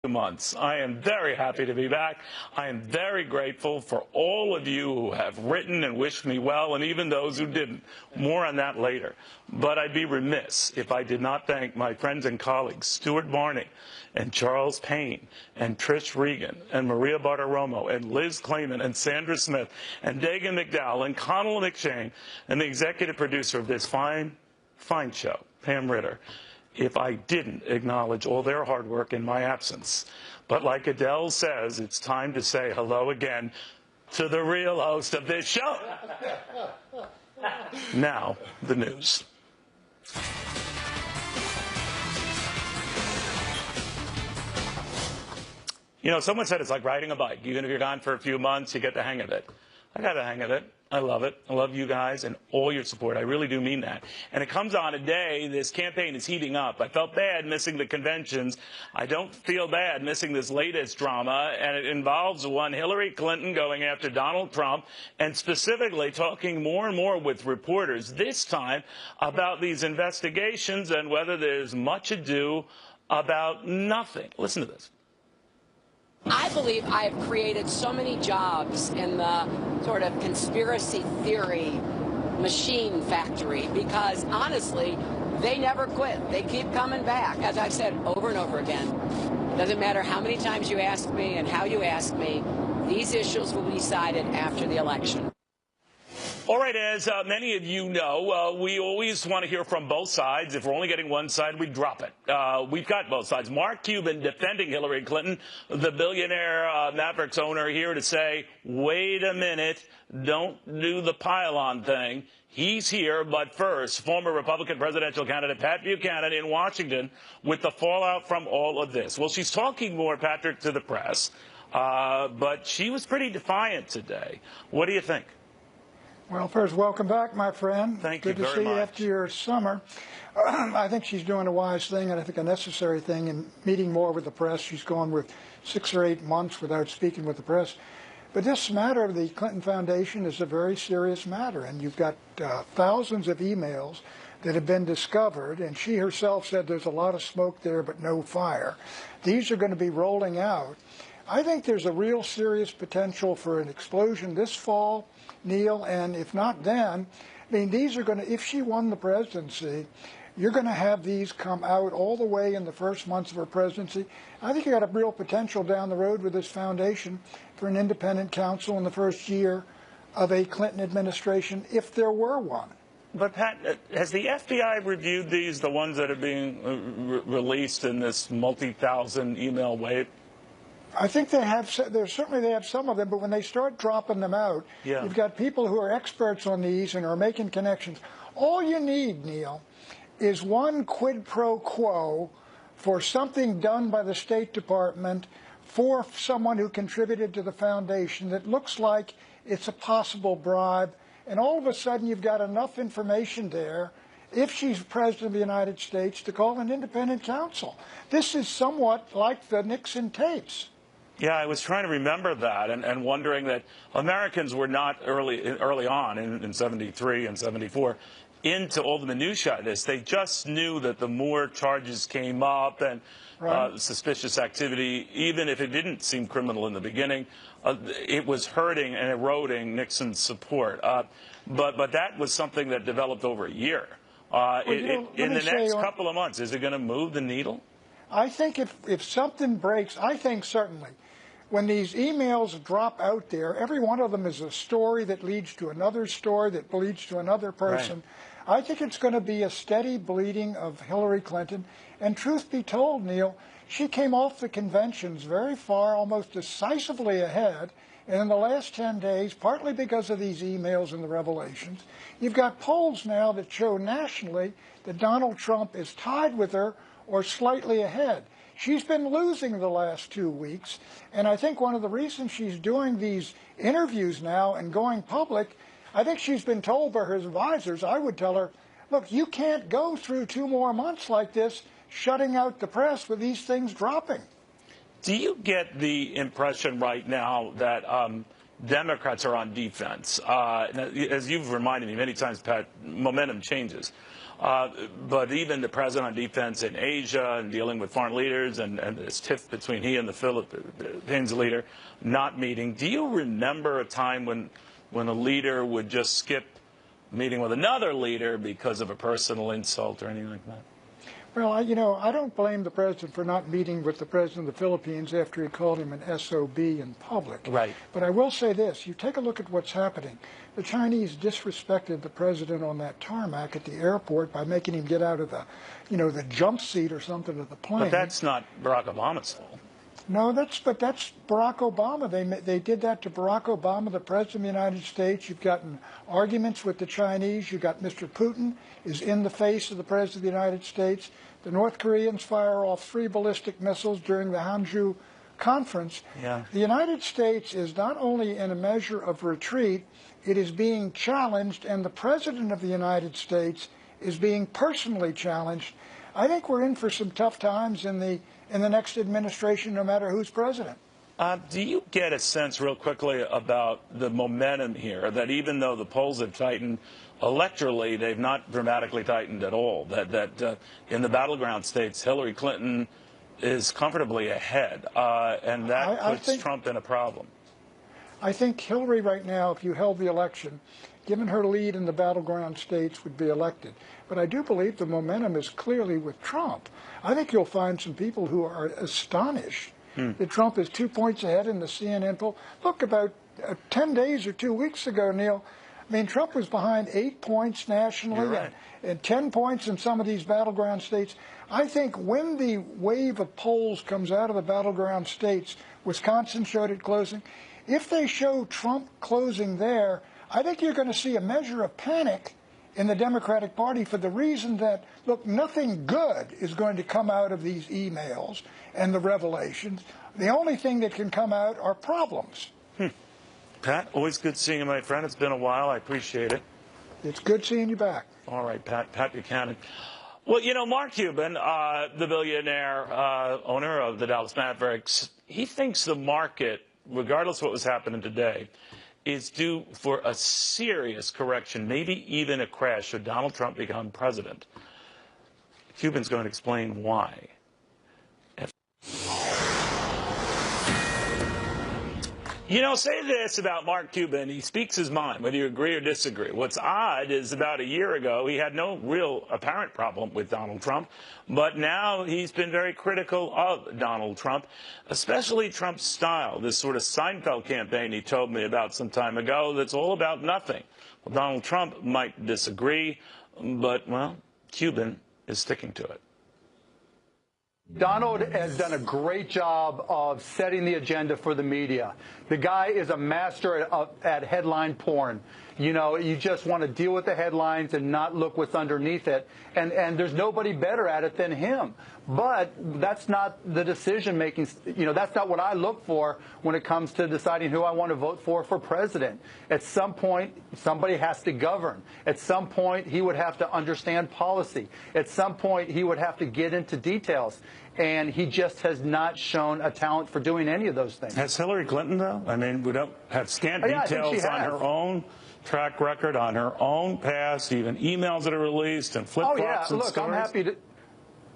months. I am very happy to be back. I am very grateful for all of you who have written and wished me well, and even those who didn't. More on that later. But I'd be remiss if I did not thank my friends and colleagues, Stuart Varney and Charles Payne and Trish Regan and Maria Bartiromo and Liz Clayman and Sandra Smith and Dagan McDowell and Connell McShane and the executive producer of this fine show, Pam Ritter, if I didn't acknowledge all their hard work in my absence. But like Adele says, it's time to say hello again to the real host of this show. Now, the news. You know, someone said it's like riding a bike. Even if you're gone for a few months, you get the hang of it. I got the hang of it. I love it. I love you guys and all your support. I really do mean that. And it comes on a day this campaign is heating up. I felt bad missing the conventions. I don't feel bad missing this latest drama, and it involves one Hillary Clinton going after Donald Trump and specifically talking more and more with reporters, this time about these investigations and whether there's much ado about nothing. Listen to this. I believe I have created so many jobs in the sort of conspiracy theory machine factory because, honestly, they never quit. They keep coming back, as I've said over and over again. It doesn't matter how many times you ask me and how you ask me, these issues will be decided after the election. All right, as many of you know, we always want to hear from both sides. If we're only getting one side, we drop it. We've got both sides. Mark Cuban defending Hillary Clinton, the billionaire Mavericks owner, here to say, wait a minute, don't do the pylon thing. He's here, but first, former Republican presidential candidate Pat Buchanan in Washington with the fallout from all of this. Well, she's talking more, Patrick, to the press, but she was pretty defiant today. What do you think? Well, first, welcome back, my friend. Thank you very much. Good to see you after your summer. I think she's doing a wise thing, and I think a necessary thing in meeting more with the press. She's gone with 6 or 8 months without speaking with the press. But this matter of the Clinton Foundation is a very serious matter, and you've got thousands of emails that have been discovered, and she herself said there's a lot of smoke there but no fire. These are going to be rolling out. I think there's a real serious potential for an explosion this fall, Neil, and if not then, I mean, these are going to, if she won the presidency, you're going to have these come out all the way in the first months of her presidency. I think you got a real potential down the road with this foundation for an independent counsel in the first year of a Clinton administration, if there were one. But, Pat, has the FBI reviewed these, the ones that are being released in this multi-thousand email wave? I think they have. Certainly they have some of them, but when they start dropping them out, you've got people who are experts on these and are making connections. All you need, Neil, is one quid pro quo for something done by the State Department for someone who contributed to the foundation that looks like it's a possible bribe, and all of a sudden you've got enough information there, if she's President of the United States, to call an independent counsel. This is somewhat like the Nixon tapes. Yeah, I was trying to remember that and wondering that Americans were not early on in 73 and 74 into all the minutiae of this. They just knew that the more charges came up and suspicious activity, even if it didn't seem criminal in the beginning, it was hurting and eroding Nixon's support. But that was something that developed over a year. In the next couple of months, is it going to move the needle? I think if something breaks, I think certainly. When these emails drop out there, every one of them is a story that leads to another story that leads to another person. Right. I think it's going to be a steady bleeding of Hillary Clinton. And truth be told, Neil, she came off the conventions very far, almost decisively ahead. And in the last 10 days, partly because of these emails and the revelations, you've got polls now that show nationally that Donald Trump is tied with her or slightly ahead. She's been losing the last 2 weeks, and I think one of the reasons she's doing these interviews now and going public, I think she's been told by her advisors, I would tell her, look, you can't go through 2 more months like this, shutting out the press with these things dropping. Do you get the impression right now that Democrats are on defense? As you've reminded me many times, Pat, momentum changes. But even the president on defense in Asia and dealing with foreign leaders and this tiff between he and the Philippines leader not meeting. Do you remember a time when a leader would just skip meeting with another leader because of a personal insult or anything like that? Well, I don't blame the president for not meeting with the president of the Philippines after he called him an SOB in public. Right. But I will say this. You take a look at what's happening. The Chinese disrespected the president on that tarmac at the airport by making him get out of the, the jump seat or something of the plane. But that's not Barack Obama's fault. No, that's Barack Obama. They did that to Barack Obama, the president of the United States. You've gotten arguments with the Chinese. You've got Mr. Putin is in the face of the president of the United States. The North Koreans fire off 3 ballistic missiles during the Hangzhou conference. Yeah. The United States is not only in a measure of retreat, it is being challenged, and the president of the United States is being personally challenged. I think we're in for some tough times in the next administration, no matter who's president. Do you get a sense real quickly about the momentum here, that even though the polls have tightened electorally, they've not dramatically tightened at all, that in the battleground states, Hillary Clinton is comfortably ahead, and that puts Trump in a problem? I think Hillary right now, if you held the election, given her lead in the battleground states, would be elected. But I do believe the momentum is clearly with Trump. I think you'll find some people who are astonished that Trump is 2 points ahead in the CNN poll. Look, about 10 days or 2 weeks ago, Neil, I mean, Trump was behind 8 points nationally right. and 10 points in some of these battleground states. I think when the wave of polls comes out of the battleground states, Wisconsin showed it closing, if they show Trump closing there, I think you're going to see a measure of panic in the Democratic Party for the reason that, look, nothing good is going to come out of these emails and the revelations. The only thing that can come out are problems. Pat, always good seeing you, my friend. It's been a while. I appreciate it. It's good seeing you back. All right, Pat Buchanan. Well, Mark Cuban, the billionaire owner of the Dallas Mavericks, he thinks the market, regardless of what was happening today, is due for a serious correction, maybe even a crash, should Donald Trump become president. Cuban's going to explain why. Say this about Mark Cuban. He speaks his mind, whether you agree or disagree. What's odd is about a year ago, he had no real apparent problem with Donald Trump, but now he's been very critical of Donald Trump, especially Trump's style, this sort of Seinfeld campaign he told me about some time ago that's all about nothing. Well, Donald Trump might disagree, but, well, Cuban is sticking to it. Donald has done a great job of setting the agenda for the media. The guy is a master at headline porn. You just want to deal with the headlines and not look what's underneath it. And there's nobody better at it than him. But that's not the decision making. That's not what I look for when it comes to deciding who I want to vote for president. At some point, somebody has to govern. At some point, he would have to understand policy. At some point, he would have to get into details. And he just has not shown a talent for doing any of those things. Has Hillary Clinton, though? I mean, we don't have scant details on her own track record, on her own past, even emails that are released and flip-flops and stories. I'm happy to.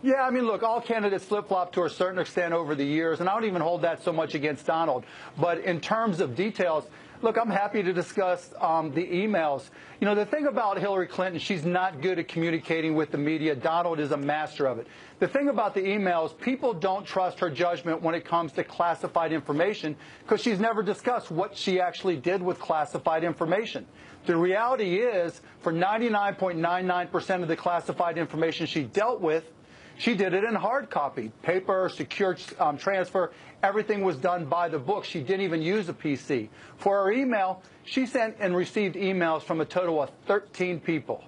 Yeah, I mean, look, all candidates flip-flop to a certain extent over the years, and I don't even hold that so much against Donald. But in terms of details, look, I'm happy to discuss the emails. The thing about Hillary Clinton, she's not good at communicating with the media. Donald is a master of it. The thing about the emails, people don't trust her judgment when it comes to classified information because she's never discussed what she actually did with classified information. The reality is, for 99.99% of the classified information she dealt with, she did it in hard copy, paper, secure transfer. Everything was done by the book. She didn't even use a PC. For her email, she sent and received emails from a total of 13 people.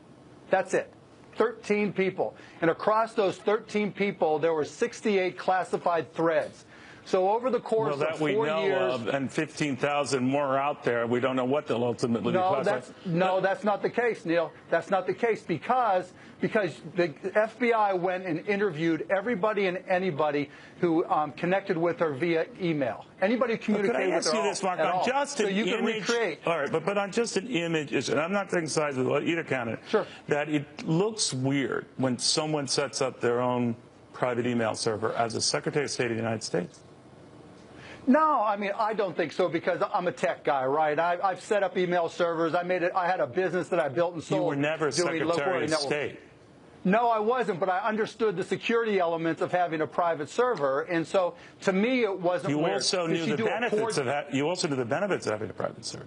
That's it. 13 people. And across those 13 people, there were 68 classified threads. So over the course well, that of we 4 know years, of, and 15,000 more out there, we don't know what they'll ultimately be classified. That's not the case, Neil. That's not the case because the FBI went and interviewed everybody and anybody who connected with her via email. Anybody who communicated with her. Could I ask you this, Mark? On just an you can image, recreate. all right, but on just an image, and I'm not taking sides with either candidate. Sure. That it looks weird when someone sets up their own private email server as a Secretary of State of the United States. No, I mean, I don't think so because I'm a tech guy, right? I've set up email servers. I had a business that I built and sold. You were never Secretary of State. No, I wasn't, but I understood the security elements of having a private server, and so to me it wasn't you weird. Also knew the benefits of you also knew the benefits of having a private server.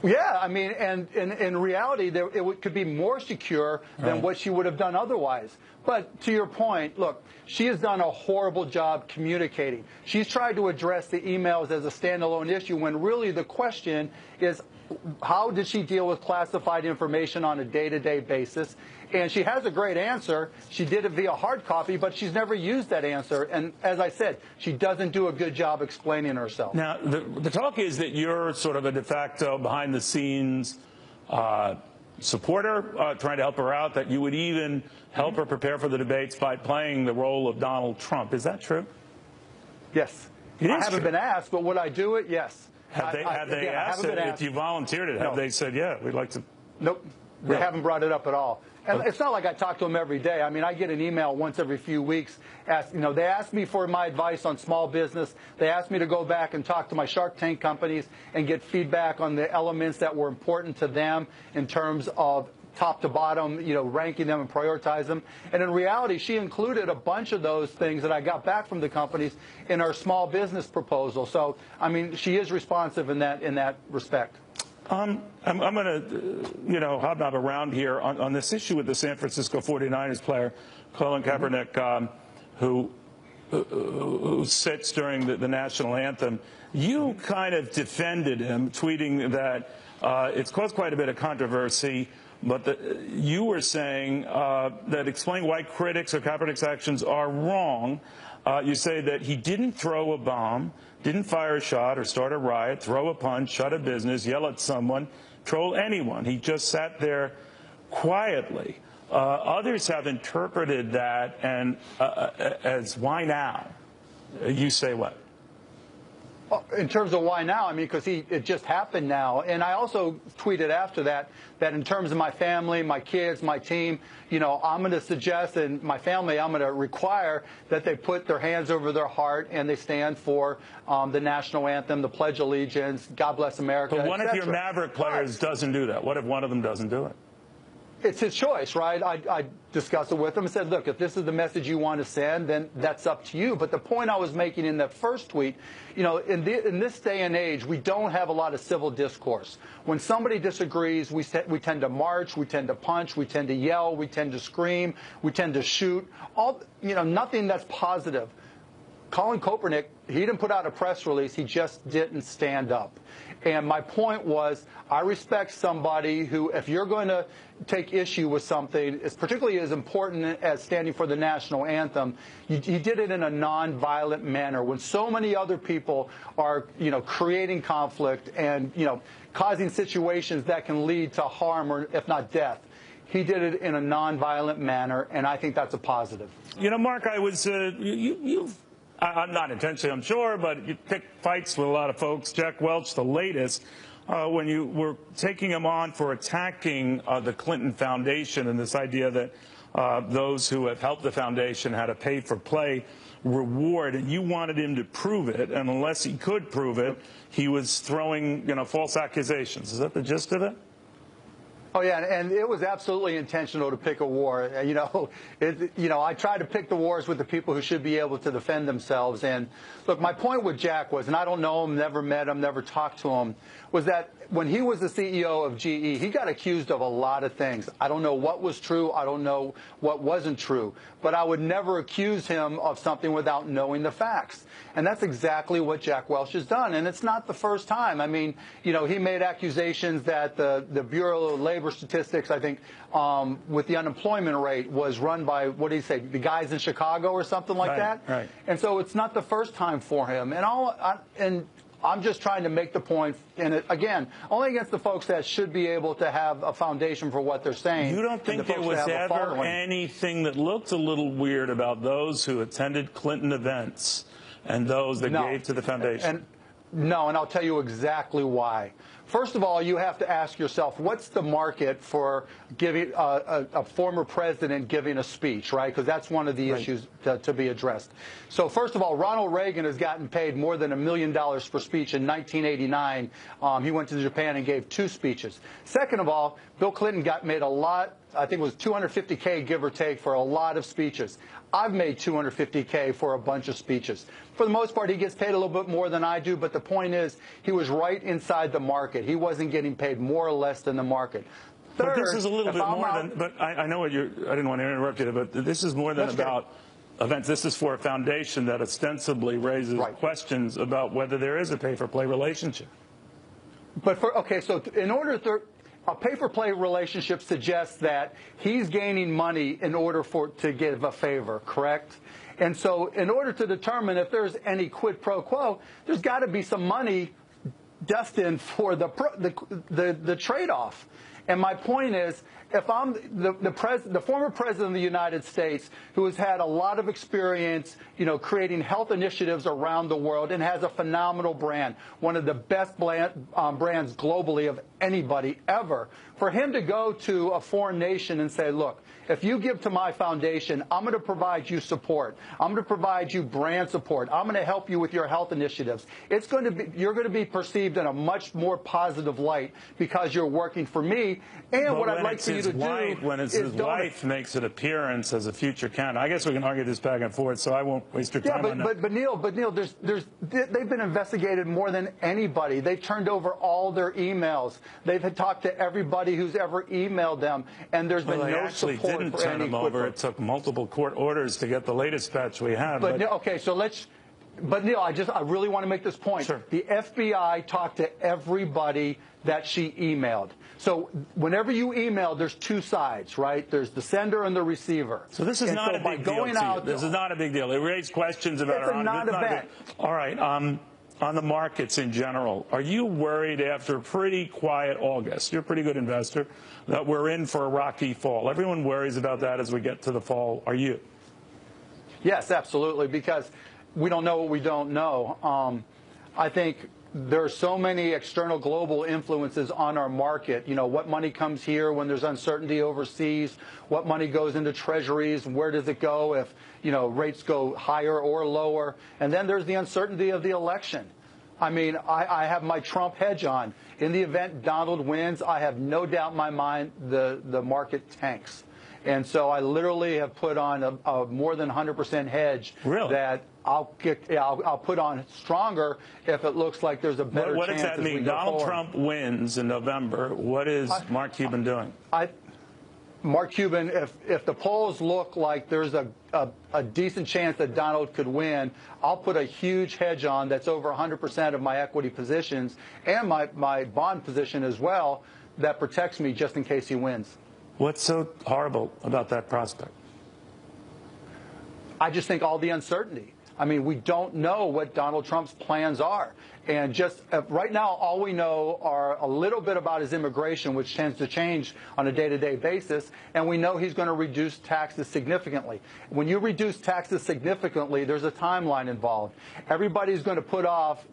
Yeah, I mean, and in reality, it could be more secure than what she would have done otherwise. But to your point, look, she has done a horrible job communicating. She's tried to address the emails as a standalone issue when really the question is, how did she deal with classified information on a day-to-day basis? And she has a great answer. She did it via hard copy, but she's never used that answer. And as I said, she doesn't do a good job explaining herself. Now, the talk is that you're sort of a de facto behind-the-scenes supporter, trying to help her out, that you would even help her prepare for the debates by playing the role of Donald Trump. Is that true? Yes. It I is haven't true. been asked, but would I do it? Yes. Have they asked it? If you volunteered it, have they said, yeah, we'd like to? Nope. They haven't brought it up at all. And it's not like I talk to them every day. I mean, I get an email once every few weeks. They ask me for my advice on small business. They ask me to go back and talk to my Shark Tank companies and get feedback on the elements that were important to them in terms of top to bottom, ranking them and prioritize them. And in reality, she included a bunch of those things that I got back from the companies in our small business proposal. So, I mean, she is responsive in that respect. I'm going to, hobnob around here on this issue with the San Francisco 49ers player, Colin Kaepernick, who sits during the national anthem. You kind of defended him, tweeting that it's caused quite a bit of controversy, but you were saying that explain why critics of Kaepernick's actions are wrong. You say that he didn't throw a bomb, didn't fire a shot or start a riot, throw a punch, shut a business, yell at someone, troll anyone. He just sat there quietly. Others have interpreted that and as why now? You say what? In terms of why now, I mean, because it just happened now. And I also tweeted after that in terms of my family, my kids, my team, I'm going to suggest, and my family, I'm going to require that they put their hands over their heart and they stand for the national anthem, the Pledge of Allegiance, God Bless America. But what if your Maverick players doesn't do that? What if one of them doesn't do it? It's his choice, right? I discussed it with him and said, look, if this is the message you want to send, then that's up to you. But the point I was making in that first tweet, in this day and age, we don't have a lot of civil discourse. When somebody disagrees, we tend to march, we tend to punch, we tend to yell, we tend to scream, we tend to shoot. Nothing that's positive. Colin Kaepernick, he didn't put out a press release. He just didn't stand up. And my point was, I respect somebody who, if you're going to take issue with something, it's particularly as important as standing for the national anthem, he did it in a nonviolent manner. When so many other people are, creating conflict and, causing situations that can lead to harm or, if not death, he did it in a nonviolent manner, and I think that's a positive. Mark, I was I'm not intentionally, I'm sure, but you pick fights with a lot of folks. Jack Welch, the latest, when you were taking him on for attacking the Clinton Foundation and this idea that those who have helped the foundation had a pay-for-play reward, and you wanted him to prove it, and unless he could prove it, he was throwing, false accusations. Is that the gist of it? Oh, yeah, and it was absolutely intentional to pick a war. I try to pick the wars with the people who should be able to defend themselves. And, look, my point with Jack was, and I don't know him, never met him, never talked to him, was that when he was the CEO of GE, he got accused of a lot of things. I don't know what was true. I don't know what wasn't true. But I would never accuse him of something without knowing the facts. And that's exactly what Jack Welch has done. And it's not the first time. I mean, he made accusations that the Bureau of Labor labor statistics, I think, with the unemployment rate was run by, what did he say, the guys in Chicago or something like that? Right. And so it's not the first time for him. And I'm just trying to make the point, and again, only against the folks that should be able to have a foundation for what they're saying. You don't think there was ever anything that looked a little weird about those who attended Clinton events and those that gave to the foundation? No, and I'll tell you exactly why. First of all, you have to ask yourself, what's the market for giving a former president giving a speech, right? Because that's one of the issues to be addressed. So first of all, Ronald Reagan has gotten paid more than $1 million per speech in 1989. He went to Japan and gave 2 speeches. Second of all, Bill Clinton made a lot, I think it was $250K, give or take, for a lot of speeches. I've made $250K for a bunch of speeches. For the most part, he gets paid a little bit more than I do, but the point is, he was right inside the market. He wasn't getting paid more or less than the market. Third, but this is a little bit more than, but I know what you're, I didn't want to interrupt you, but this is more than about events. This is for a foundation that ostensibly raises questions about whether there is a pay-for-play relationship. But so in order to, a pay-for-play relationship suggests that he's gaining money in order to give a favor, correct? And so in order to determine if there's any quid pro quo, there's got to be some money destined for the trade-off. And my point is, if I'm the former president of the United States, who has had a lot of experience, creating health initiatives around the world and has a phenomenal brand, one of the best brands globally of anybody ever, for him to go to a foreign nation and say, look, if you give to my foundation, I'm going to provide you support. I'm going to provide you brand support. I'm going to help you with your health initiatives. You're going to be perceived in a much more positive light because you're working for me. And what I'd like for you to do when his wife makes an appearance as a future candidate, I guess we can argue this back and forth, so I won't waste your time on that. But Neil, they've been investigated more than anybody. They've turned over all their emails. They've talked to everybody who's ever emailed them, and there's been no support. Didn't turn them over. It took multiple court orders to get the latest batch we have. But Neil, okay, so but Neil, I really want to make this point. Sure. The FBI talked to everybody that she emailed. So whenever you email, there's 2 sides, right? There's the sender and the receiver. So this is not a big deal to you. This is not a big deal. It raised questions about our non-event. All right. On the markets in general, are you worried after a pretty quiet August? You're a pretty good investor, that we're in for a rocky fall. Everyone worries about that as we get to the fall. Are you? Yes, absolutely, because we don't know what we don't know. I think there are so many external global influences on our market. What money comes here when there's uncertainty overseas, what money goes into treasuries, and where does it go if, rates go higher or lower. And then there's the uncertainty of the election. I mean, I have my Trump hedge on. In the event Donald wins, I have no doubt in my mind the market tanks. And so I literally have put on a more than 100% hedge that I'll put on stronger if it looks like there's a better chance. What does that mean? Donald Trump wins in November. What is Mark Cuban doing? Mark Cuban, if the polls look like there's a decent chance that Donald could win, I'll put a huge hedge on that's over 100% of my equity positions and my bond position as well that protects me just in case he wins. What's so horrible about that prospect? I just think all the uncertainty. I mean, we don't know what Donald Trump's plans are. And just right now, all we know are a little bit about his immigration, which tends to change on a day-to-day basis. And we know he's going to reduce taxes significantly. When you reduce taxes significantly, there's a timeline involved. Everybody's going to put off,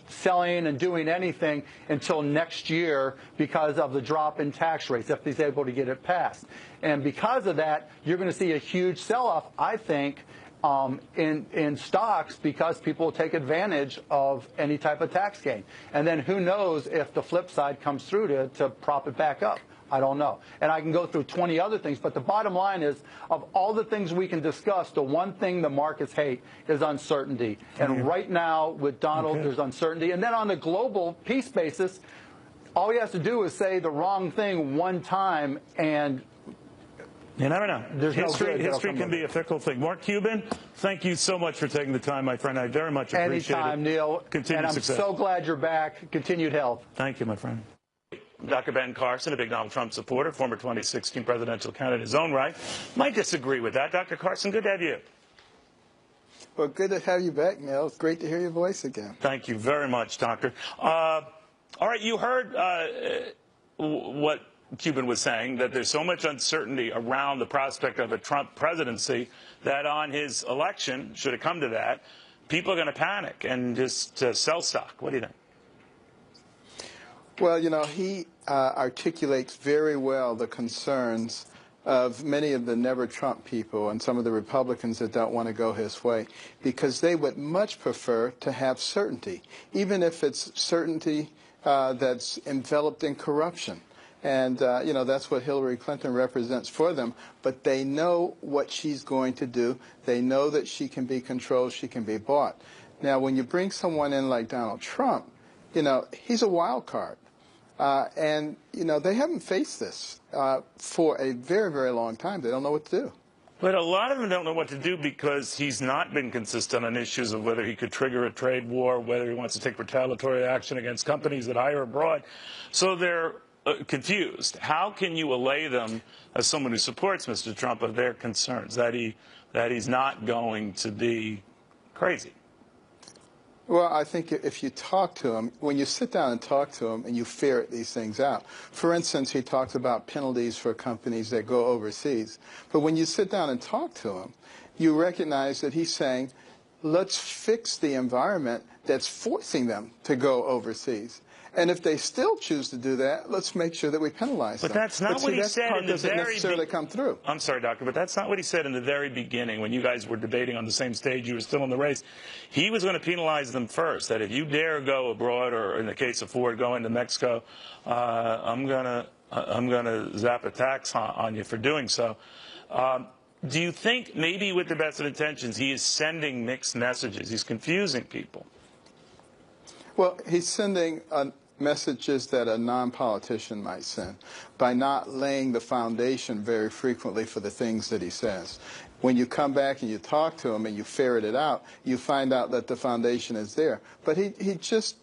selling and doing anything until next year because of the drop in tax rates, if he's able to get it passed. And because of that, you're going to see a huge sell-off, I think, in stocks because people will take advantage of any type of tax gain. And then who knows if the flip side comes through to prop it back up. I don't know. And I can go through 20 other things, but the bottom line is, of all the things we can discuss, the one thing the markets hate is uncertainty. And right now, with Donald, there's uncertainty. And then on the global peace basis, all he has to do is say the wrong thing one time and you never know. History can be a fickle thing. Mark Cuban, thank you so much for taking the time, my friend. I very much appreciate it. Anytime, Neil. Continued success. And I'm so glad you're back. Continued health. Thank you, my friend. Dr. Ben Carson, a big Donald Trump supporter, former 2016 presidential candidate in his own right, might disagree with that. Dr. Carson, good to have you. Well, good to have you back, Neil. It's great to hear your voice again. Thank you very much, Doctor. All right, you heard what Cuban was saying, that there's so much uncertainty around the prospect of a Trump presidency that on his election, should it come to that, people are going to panic and just sell stock. What do you think? Well, you know, he articulates very well the concerns of many of the never Trump people and some of the Republicans that don't want to go his way, because they would much prefer to have certainty, even if it's certainty that's enveloped in corruption. And, you know, that's what Hillary Clinton represents for them. But they know what she's going to do. They know that she can be controlled, she can be bought. Now, when you bring someone in like Donald Trump, you know, he's a wild card. And, you know, they haven't faced this for a very, very long time. They don't know what to do. But a lot of them don't know what to do because he's not been consistent on issues of whether he could trigger a trade war, whether he wants to take retaliatory action against companies that hire abroad. So they're confused. How can you allay them, as someone who supports Mr. Trump, of their concerns that he's not going to be crazy? Well, I think if you talk to him, when you sit down and talk to him and you ferret these things out, for instance, he talks about penalties for companies that go overseas. But when you sit down and talk to him, you recognize that he's saying, let's fix the environment that's forcing them to go overseas. And if they still choose to do that, let's make sure that we penalize them. But that's not what he said in the very necessarily come through. I'm sorry, Doctor, but that's not what he said in the very beginning when you guys were debating on the same stage. You were still in the race. He was going to penalize them first, that if you dare go abroad, or in the case of Ford, go into Mexico, I'm going to zap a tax on you for doing so. Do you think maybe with the best of intentions he is sending mixed messages? He's confusing people. Well, he's sending messages that a non-politician might send by not laying the foundation very frequently for the things that he says. When you come back and you talk to him and you ferret it out, you find out that the foundation is there. But he just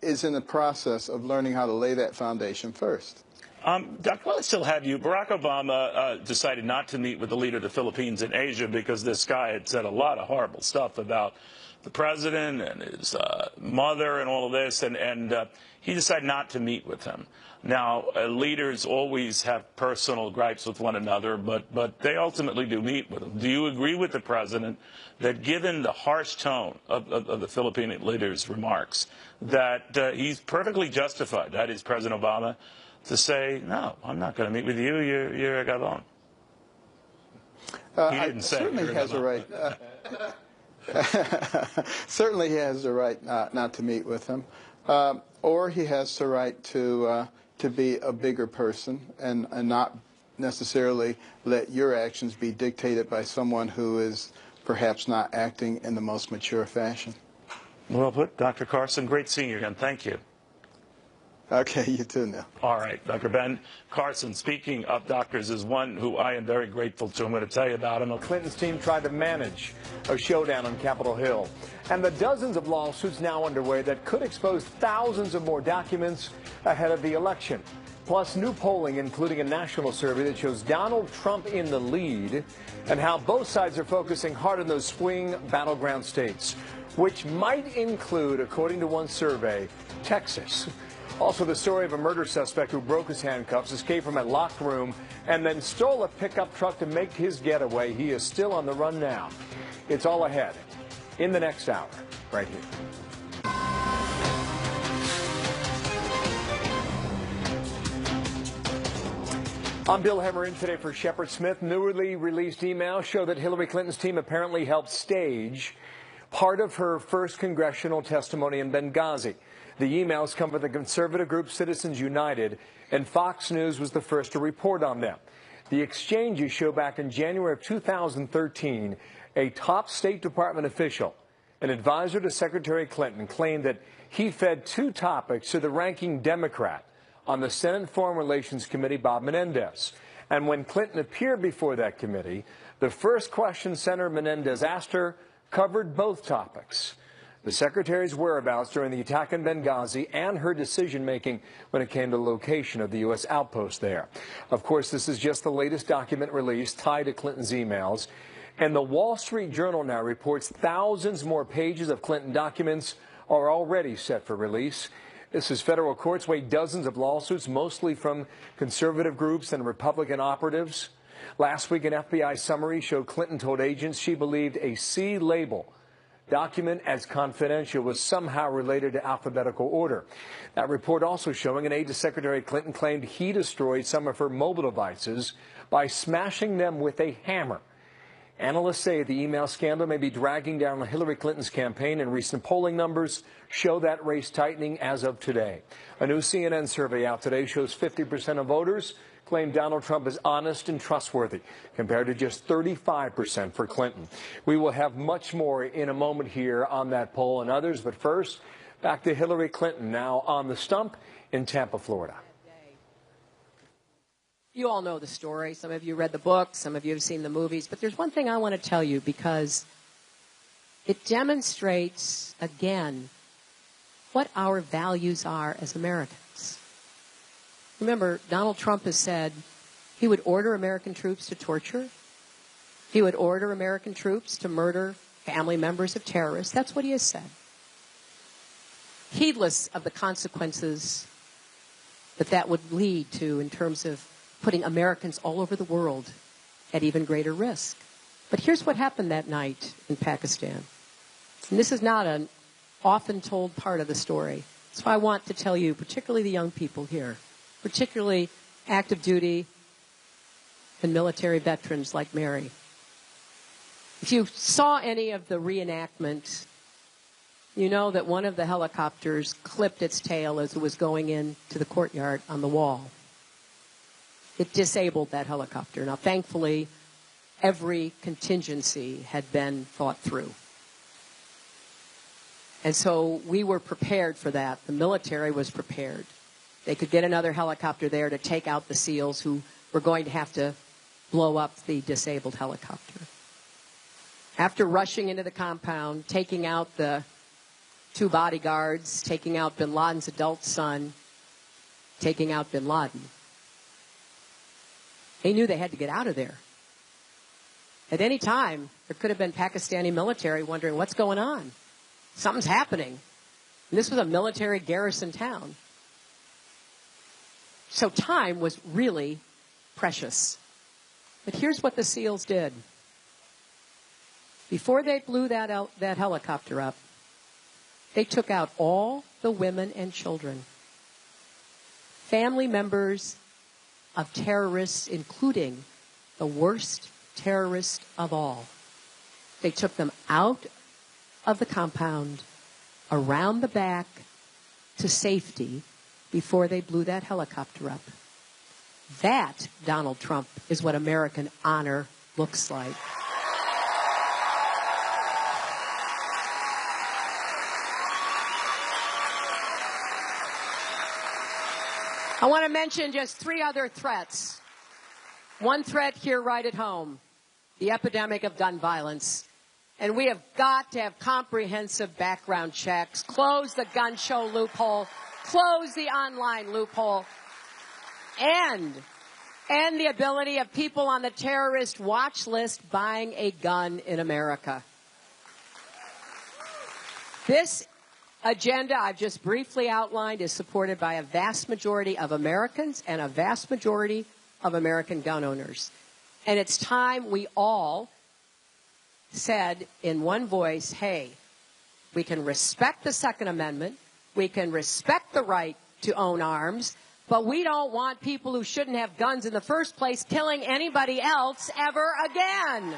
is in the process of learning how to lay that foundation first. Dr. Well, I still have you. Barack Obama decided not to meet with the leader of the Philippines in Asia because this guy had said a lot of horrible stuff about the president and his mother and all of this, and he decided not to meet with him. Now, leaders always have personal gripes with one another, but they ultimately do meet with him. Do you agree with the president that given the harsh tone of the Philippine leader's remarks, that he's perfectly justified, that is President Obama, to say, no, I'm not going to meet with you, you're a gabon? He didn't say certainly he has a right. Certainly he has the right not to meet with him, or he has the right to be a bigger person and not necessarily let your actions be dictated by someone who is perhaps not acting in the most mature fashion. Well put, Dr. Carson. Great seeing you again. Thank you. Okay, you too, Neil. All right, Dr. Ben Carson, speaking of doctors, is one who I am very grateful to. I'm going to tell you about him. Clinton's team tried to manage a showdown on Capitol Hill. And the dozens of lawsuits now underway that could expose thousands of more documents ahead of the election. Plus new polling, including a national survey that shows Donald Trump in the lead, and how both sides are focusing hard on those swing battleground states, which might include, according to one survey, Texas. Also, the story of a murder suspect who broke his handcuffs, escaped from a locked room, and then stole a pickup truck to make his getaway. He is still on the run now. It's all ahead in the next hour, right here. I'm Bill Hemmer in today for Shepard Smith. Newly released emails show that Hillary Clinton's team apparently helped stage part of her first congressional testimony in Benghazi. The emails come from the conservative group Citizens United, and Fox News was the first to report on them. The exchanges show back in January of 2013, a top State Department official, an advisor to Secretary Clinton, claimed that he fed two topics to the ranking Democrat on the Senate Foreign Relations Committee, Bob Menendez. And when Clinton appeared before that committee, the first question Senator Menendez asked her covered both topics. the secretary's whereabouts during the attack in Benghazi and her decision-making when it came to the location of the U.S. outpost there. Of course, this is just the latest document released tied to Clinton's emails. And the Wall Street Journal now reports thousands more pages of Clinton documents are already set for release. This as federal courts weigh dozens of lawsuits, mostly from conservative groups and Republican operatives. Last week, an FBI summary showed Clinton told agents she believed a C label document as confidential was somehow related to alphabetical order. That report also showing an aide to Secretary Clinton claimed he destroyed some of her mobile devices by smashing them with a hammer. Analysts say the email scandal may be dragging down Hillary Clinton's campaign, and recent polling numbers show that race tightening as of today. A new CNN survey out today shows 50% of voters claim Donald Trump is honest and trustworthy, compared to just 35% for Clinton. We will have much more in a moment here on that poll and others, but first, back to Hillary Clinton now on the stump in Tampa, Florida. You all know the story. Some of you read the book. Some of you have seen the movies. But there's one thing I want to tell you, because it demonstrates, again, what our values are as Americans. Remember, Donald Trump has said he would order American troops to torture. He would order American troops to murder family members of terrorists. That's what he has said. Heedless of the consequences that would lead to in terms of putting Americans all over the world at even greater risk. But here's what happened that night in Pakistan. And this is not an often told part of the story. So I want to tell you, particularly the young people here, particularly active duty and military veterans like Mary. If you saw any of the reenactment, you know that one of the helicopters clipped its tail as it was going into the courtyard on the wall. It disabled that helicopter. Now, thankfully, every contingency had been thought through. And so we were prepared for that. The military was prepared. They could get another helicopter there to take out the SEALs who were going to have to blow up the disabled helicopter. After rushing into the compound, taking out the 2 bodyguards, taking out bin Laden's adult son, taking out bin Laden, they knew they had to get out of there. At any time, there could have been Pakistani military wondering, what's going on? Something's happening. And this was a military garrison town. So time was really precious. But here's what the SEALs did. Before they blew that helicopter up, they took out all the women and children, family members of terrorists, including the worst terrorist of all. They took them out of the compound, around the back, to safety before they blew that helicopter up. That, Donald Trump, is what American honor looks like. I want to mention just 3 other threats. One threat here right at home, the epidemic of gun violence. And we have got to have comprehensive background checks, close the gun show loophole, close the online loophole, and the ability of people on the terrorist watch list buying a gun in America. This agenda I've just briefly outlined is supported by a vast majority of Americans and a vast majority of American gun owners. And it's time we all said in one voice, hey, we can respect the Second Amendment, we can respect the right to own arms, but we don't want people who shouldn't have guns in the first place killing anybody else ever again.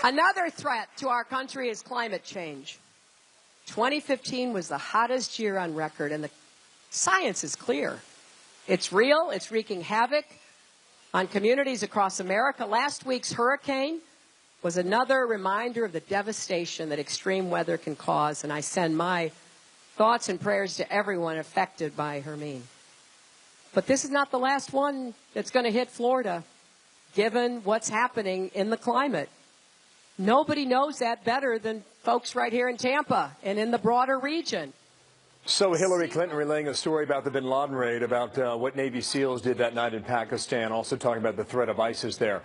Another threat to our country is climate change. 2015 was the hottest year on record, and the science is clear. It's real. It's wreaking havoc on communities across America. Last week's hurricane was another reminder of the devastation that extreme weather can cause, and I send my thoughts and prayers to everyone affected by Hermine. But this is not the last one that's going to hit Florida. given what's happening in the climate. Nobody knows that better than folks right here in Tampa and in the broader region. So Hillary Clinton relaying a story about the bin Laden raid, about what Navy SEALs did that night in Pakistan, also talking about the threat of ISIS there.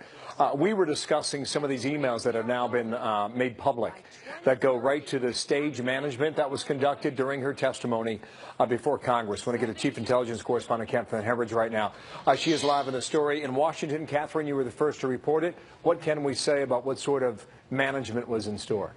We were discussing some of these emails that have now been made public that go right to the stage management that was conducted during her testimony before Congress. I want to get to Chief Intelligence Correspondent Catherine Herridge right now. She is live in the story in Washington. Catherine, you were the first to report it. What can we say about what sort of management was in store?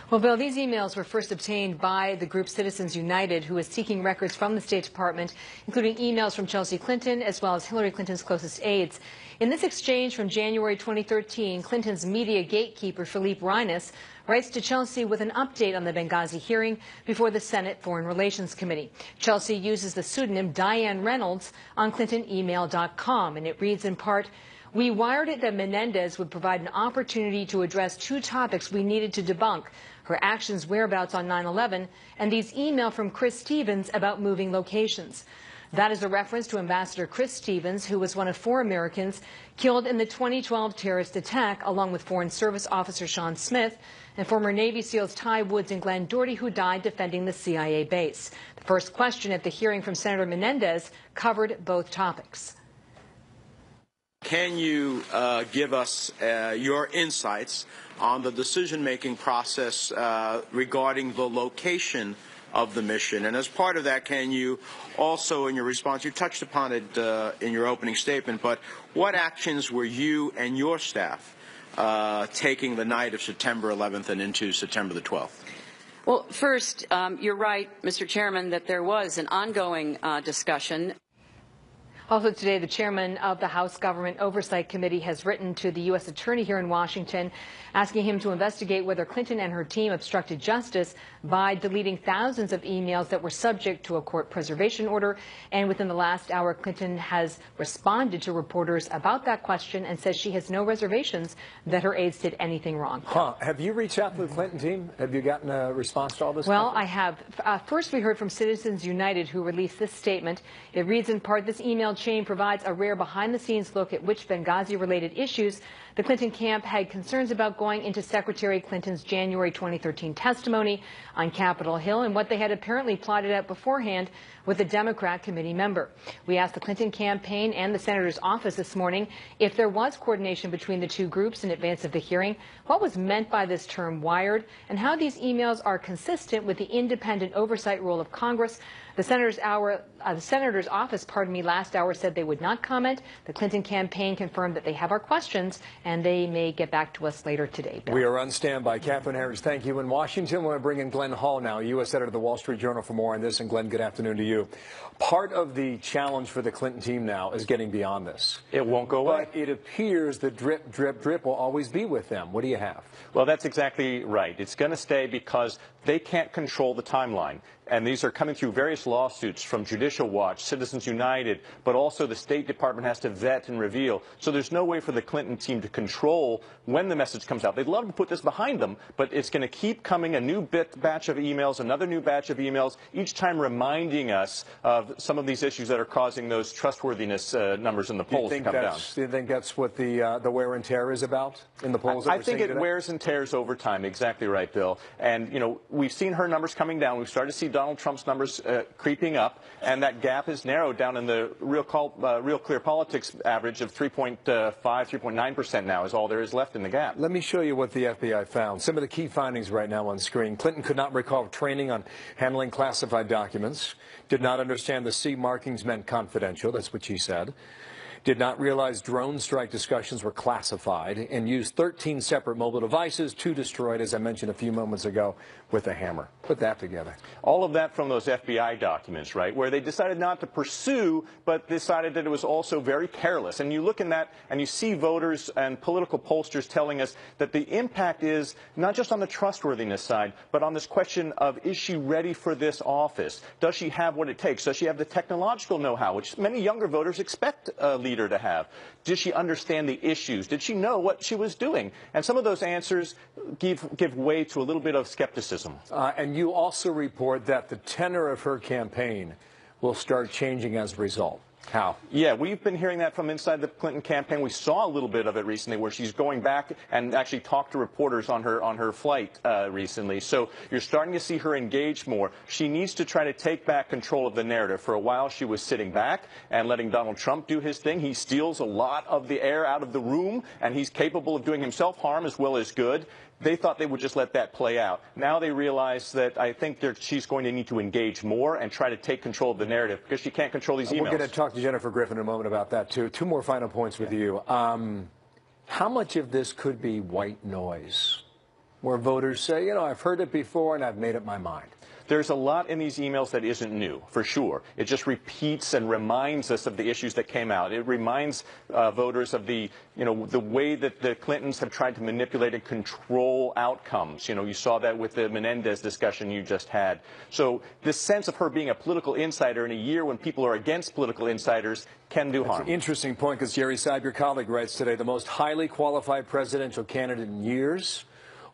Well, Bill, these emails were first obtained by the group Citizens United, who is seeking records from the State Department, including emails from Chelsea Clinton as well as Hillary Clinton's closest aides. In this exchange from January 2013, Clinton's media gatekeeper, Philippe Reines, writes to Chelsea with an update on the Benghazi hearing before the Senate Foreign Relations Committee. Chelsea uses the pseudonym Diane Reynolds on ClintonEmail.com, and it reads in part, "We wired it that Menendez would provide an opportunity to address two topics we needed to debunk, her actions, whereabouts on 9/11, and these email from Chris Stevens about moving locations." That is a reference to Ambassador Chris Stevens, who was one of 4 Americans killed in the 2012 terrorist attack, along with Foreign Service Officer Sean Smith and former Navy SEALs Ty Woods and Glenn Doherty, who died defending the CIA base. The first question at the hearing from Senator Menendez covered both topics. Can you give us your insights on the decision-making process regarding the location of the mission? And as part of that, can you also, in your response, you touched upon it in your opening statement, but what actions were you and your staff taking the night of September 11th and into September the 12th? Well, first, you're right, Mr. Chairman, that there was an ongoing discussion. Also today, the chairman of the House Government Oversight Committee has written to the U.S. Attorney here in Washington, asking him to investigate whether Clinton and her team obstructed justice by deleting thousands of emails that were subject to a court preservation order. And within the last hour, Clinton has responded to reporters about that question and says she has no reservations that her aides did anything wrong. Have you reached out to the Clinton team? Have you gotten a response to all this? Well, I have. First, we heard from Citizens United, who released this statement. It reads in part, "This email chain provides a rare behind-the-scenes look at which Benghazi-related issues the Clinton camp had concerns about going into Secretary Clinton's January 2013 testimony on Capitol Hill and what they had apparently plotted out beforehand with a Democrat committee member. We asked the Clinton campaign and the senator's office this morning if there was coordination between the two groups in advance of the hearing, what was meant by this term wired, and how these emails are consistent with the independent oversight role of Congress. The senator's office, last hour said they would not comment. The Clinton campaign confirmed that they have our questions, and they may get back to us later today. Bill. We are on standby. Catherine Herridge, thank you. In Washington, we're going to bring in Glenn Hall now, U.S. editor of the Wall Street Journal, for more on this. And Glenn, good afternoon to you. Part of the challenge for the Clinton team now is getting beyond this. It won't go away. But it appears the drip, drip, drip will always be with them. What do you have? Well, that's exactly right. It's going to stay because they can't control the timeline. And these are coming through various lawsuits from Judicial Watch, Citizens United, but also the State Department has to vet and reveal. So there's no way for the Clinton team to control when the message comes out. They'd love to put this behind them, but it's going to keep coming, a new batch of emails, another new batch of emails, each time reminding us of some of these issues that are causing those trustworthiness numbers in the polls to come down. Do you think that's what the wear and tear is about in the polls? I think it wears and tears over time. Exactly right, Bill. And, you know, we've seen her numbers coming down. We've started to see Donald Trump's numbers creeping up, and that gap is narrowed down in the Real Clear Politics average of 3.5, 3.9% now is all there is left in the gap. Let me show you what the FBI found. Some of the key findings right now on screen. Clinton could not recall training on handling classified documents, did not understand the C markings meant confidential, that's what she said, did not realize drone strike discussions were classified, and used 13 separate mobile devices, 2 destroyed, as I mentioned a few moments ago, with a hammer. Put that together. All of that from those FBI documents, right, where they decided not to pursue, but decided that it was also very careless. And you look in that, and you see voters and political pollsters telling us that the impact is not just on the trustworthiness side, but on this question of, is she ready for this office? Does she have what it takes? Does she have the technological know-how, which many younger voters expect a leader to have? Did she understand the issues? Did she know what she was doing? And some of those answers give way to a little bit of skepticism. And you also report that the tenor of her campaign will start changing as a result. How? Yeah, we've been hearing that from inside the Clinton campaign. We saw a little bit of it recently where she's going back and actually talked to reporters on her flight recently. So you're starting to see her engage more. She needs to try to take back control of the narrative. For a while, she was sitting back and letting Donald Trump do his thing. He steals a lot of the air out of the room, and he's capable of doing himself harm as well as good. They thought they would just let that play out. Now they realize that I think she's going to need to engage more and try to take control of the narrative because she can't control these emails. We're going to talk to Jennifer Griffin in a moment about that, too. Two more final points with you. How much of this could be white noise, where voters say, you know, I've heard it before and I've made up my mind? There's a lot in these emails that isn't new, for sure. It just repeats and reminds us of the issues that came out. It reminds voters of the way that the Clintons have tried to manipulate and control outcomes. You know, you saw that with the Menendez discussion you just had. So this sense of her being a political insider in a year when people are against political insiders can do harm. That's an interesting point, because Jerry Seib, your colleague, writes today, the most highly qualified presidential candidate in years,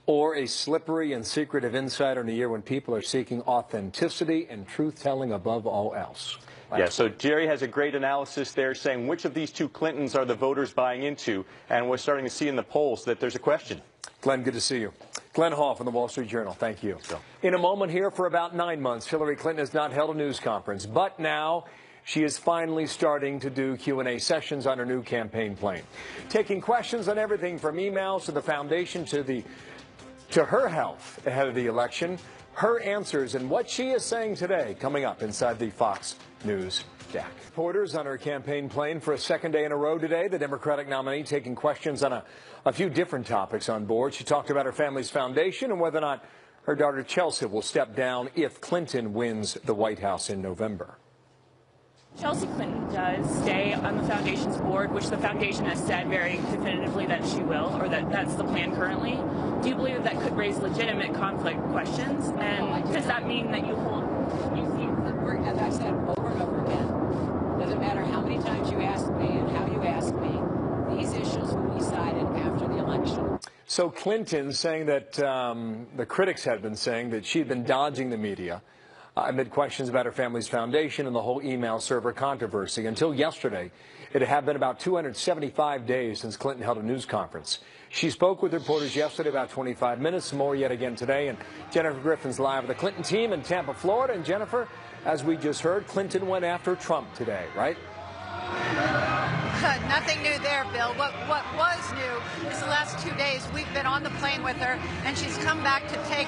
or a slippery and secretive insider in a year when people are seeking authenticity and truth-telling above all else. Yeah, so Jerry has a great analysis there saying which of these two Clintons are the voters buying into, and we're starting to see in the polls that there's a question. Glenn, good to see you. Glenn Hall from the Wall Street Journal, thank you. In a moment here, for about 9 months, Hillary Clinton has not held a news conference, but now she is finally starting to do Q&A sessions on her new campaign plane, taking questions on everything from emails to the foundation to her health ahead of the election, her answers, and what she is saying today, coming up inside the Fox News deck. Reporters on her campaign plane for a second day in a row today. The Democratic nominee taking questions on a few different topics on board. She talked about her family's foundation and whether or not her daughter Chelsea will step down if Clinton wins the White House in November. Chelsea Clinton does stay on the foundation's board, which the foundation has said very definitively that she will, or that's the plan currently. Do you believe that could raise legitimate conflict questions? And does that mean that you hold? As I said over and over again, doesn't matter how many times you ask me and how you ask me, these issues will be decided after the election. So Clinton saying that the critics had been saying that she had been dodging the media amid questions about her family's foundation and the whole email server controversy. Until yesterday, it had been about 275 days since Clinton held a news conference. She spoke with reporters yesterday about 25 minutes, more yet again today. And Jennifer Griffin's live with the Clinton team in Tampa, Florida. And Jennifer, as we just heard, Clinton went after Trump today, right? Nothing new there, Bill. What was new is the last 2 days we've been on the plane with her, and she's come back to take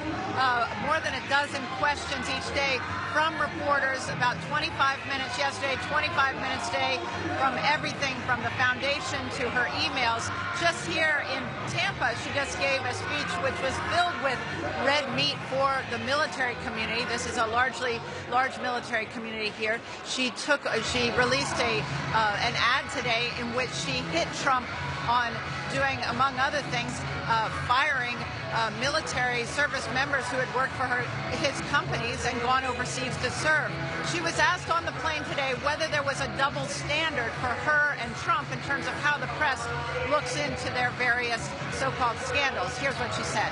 more than a dozen questions each day from reporters, about 25 minutes yesterday, 25 minutes today, from everything from the foundation to her emails. Just here in Tampa, she just gave a speech which was filled with red meat for the military community. This is a large military community here. She released an ad today in which she hit Trump on doing, among other things, firing military service members who had worked for his companies and gone overseas to serve. She was asked on the plane today whether there was a double standard for her and Trump in terms of how the press looks into their various so-called scandals. Here's what she said.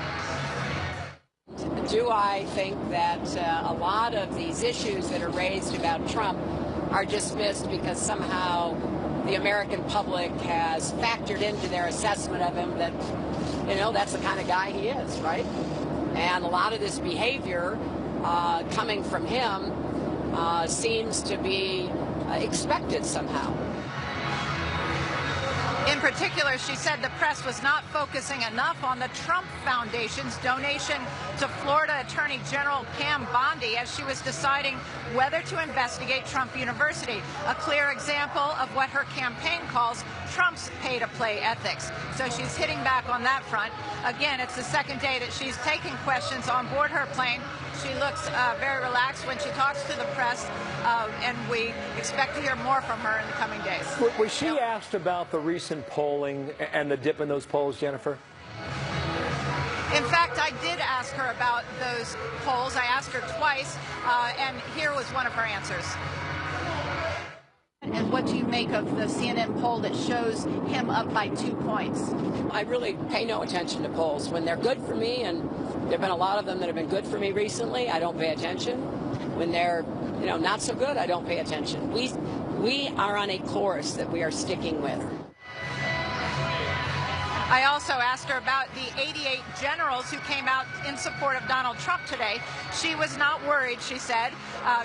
Do I think that a lot of these issues that are raised about Trump are dismissed because somehow the American public has factored into their assessment of him that, you know, that's the kind of guy he is, right? And a lot of this behavior coming from him seems to be expected somehow. In particular, she said the press was not focusing enough on the Trump Foundation's donation to Florida Attorney General Pam Bondi as she was deciding whether to investigate Trump University, a clear example of what her campaign calls Trump's pay-to-play ethics. So she's hitting back on that front. Again, it's the second day that she's taking questions on board her plane. She looks very relaxed when she talks to the press, and we expect to hear more from her in the coming days. Was she asked about the recent polling and the dip in those polls, Jennifer? In fact, I did ask her about those polls. I asked her twice, and here was one of her answers. And what do you make of the CNN poll that shows him up by 2 points? I really pay no attention to polls. When they're good for me, and there have been a lot of them that have been good for me recently, I don't pay attention. When they're, not so good, I don't pay attention. we are on a course that we are sticking with. I also asked her about the 88 generals who came out in support of Donald Trump today. She was not worried, she said.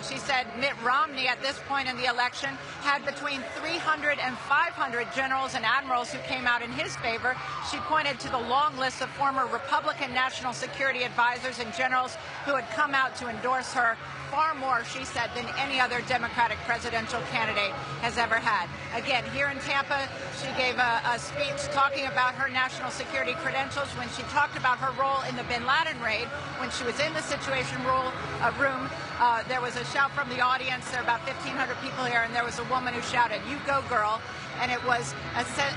She said Mitt Romney at this point in the election had between 300 and 500 generals and admirals who came out in his favor. She pointed to the long list of former Republican national security advisors and generals who had come out to endorse her. Far more, she said, than any other Democratic presidential candidate has ever had. Again, here in Tampa, she gave a speech talking about her national security credentials when she talked about her role in the bin Laden raid. When she was in the Situation room, there was a shout from the audience. There are about 1,500 people here, and there was a woman who shouted, "You go, girl." And it was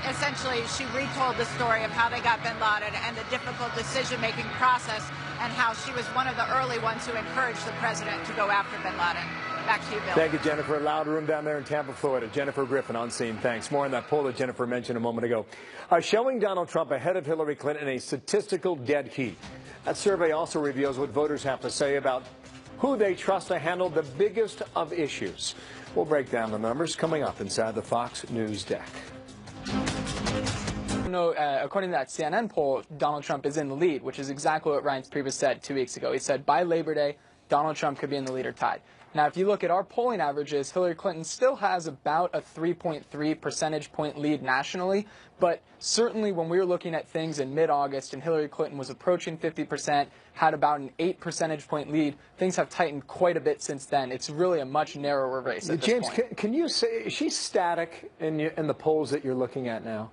essentially, she retold the story of how they got bin Laden and the difficult decision-making process, and how she was one of the early ones who encouraged the president to go after bin Laden. Back to you, Bill. Thank you, Jennifer. Loud room down there in Tampa, Florida. Jennifer Griffin on scene. Thanks. More on that poll that Jennifer mentioned a moment ago. Showing Donald Trump ahead of Hillary Clinton in a statistical dead heat. That survey also reveals what voters have to say about who they trust to handle the biggest of issues. We'll break down the numbers coming up inside the Fox News deck. According to that CNN poll, Donald Trump is in the lead, which is exactly what Reince Priebus said 2 weeks ago. He said by Labor Day, Donald Trump could be in the lead or tied. Now, if you look at our polling averages, Hillary Clinton still has about a 3.3 percentage point lead nationally, but certainly when we were looking at things in mid-August and Hillary Clinton was approaching 50%, had about an 8 percentage point lead, things have tightened quite a bit since then. It's really a much narrower race at this point. James, can you say, is she static in the polls that you're looking at now?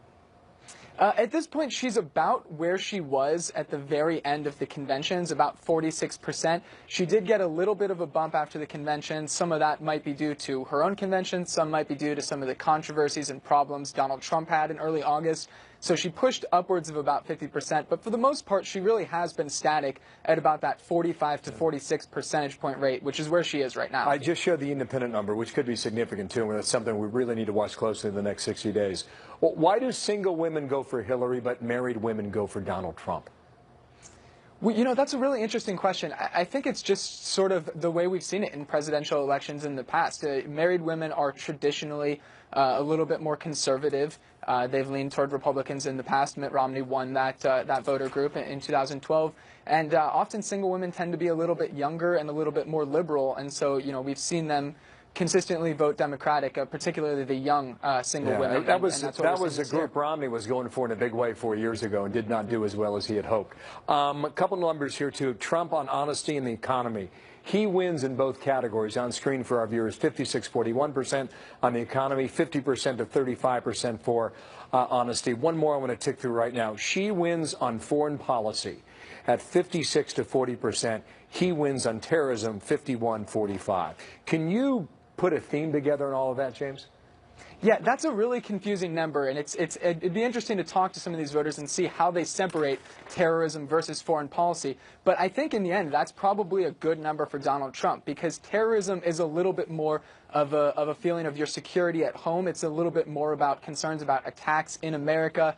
At this point, she's about where she was at the very end of the conventions, about 46%. She did get a little bit of a bump after the convention. Some of that might be due to her own convention. Some might be due to some of the controversies and problems Donald Trump had in early August. So she pushed upwards of about 50%. But for the most part, she really has been static at about that 45 to 46 percentage point rate, which is where she is right now. I just showed the independent number, which could be significant, too, and that's something we really need to watch closely in the next 60 days. Well, why do single women go for Hillary, but married women go for Donald Trump? Well, you know, that's a really interesting question. I think it's just sort of the way we've seen it in presidential elections in the past. Married women are traditionally a little bit more conservative. They've leaned toward Republicans in the past. Mitt Romney won that voter group in 2012. And often single women tend to be a little bit younger and a little bit more liberal. And so, you know, we've seen them consistently vote Democratic, particularly the young single women. That was a group Romney was going for in a big way 4 years ago and did not do as well as he had hoped. A couple numbers here, too. Trump on honesty and the economy. He wins in both categories. On screen for our viewers, 56-41% on the economy, 50% to 35% for honesty. One more I want to tick through right now. She wins on foreign policy at 56 to 40%. He wins on terrorism, 51-45. Can you put a theme together in all of that, James? Yeah, that's a really confusing number, and it'd be interesting to talk to some of these voters and see how they separate terrorism versus foreign policy. But I think in the end, that's probably a good number for Donald Trump, because terrorism is a little bit more of a feeling of your security at home. It's a little bit more about concerns about attacks in America.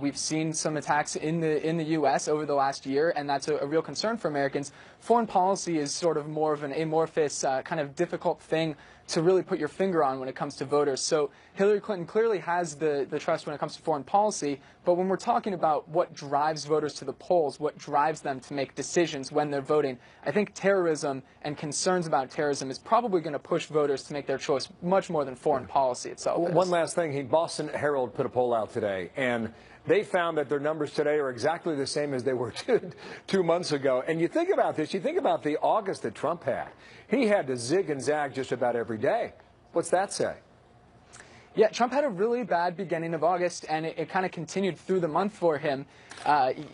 We've seen some attacks in the U.S. over the last year, and that's a real concern for Americans. Foreign policy is sort of more of an amorphous, kind of difficult thing to really put your finger on when it comes to voters. So Hillary Clinton clearly has the trust when it comes to foreign policy, but when we're talking about what drives voters to the polls, what drives them to make decisions when they're voting, I think terrorism and concerns about terrorism is probably going to push voters to make their choice much more than foreign policy itself. One last thing, Boston Herald put a poll out today, and they found that their numbers today are exactly the same as they were 2 months ago. And you think about this, you think about the August that Trump had. He had to zig and zag just about every day. What's that say? Yeah, Trump had a really bad beginning of August, and it kind of continued through the month for him.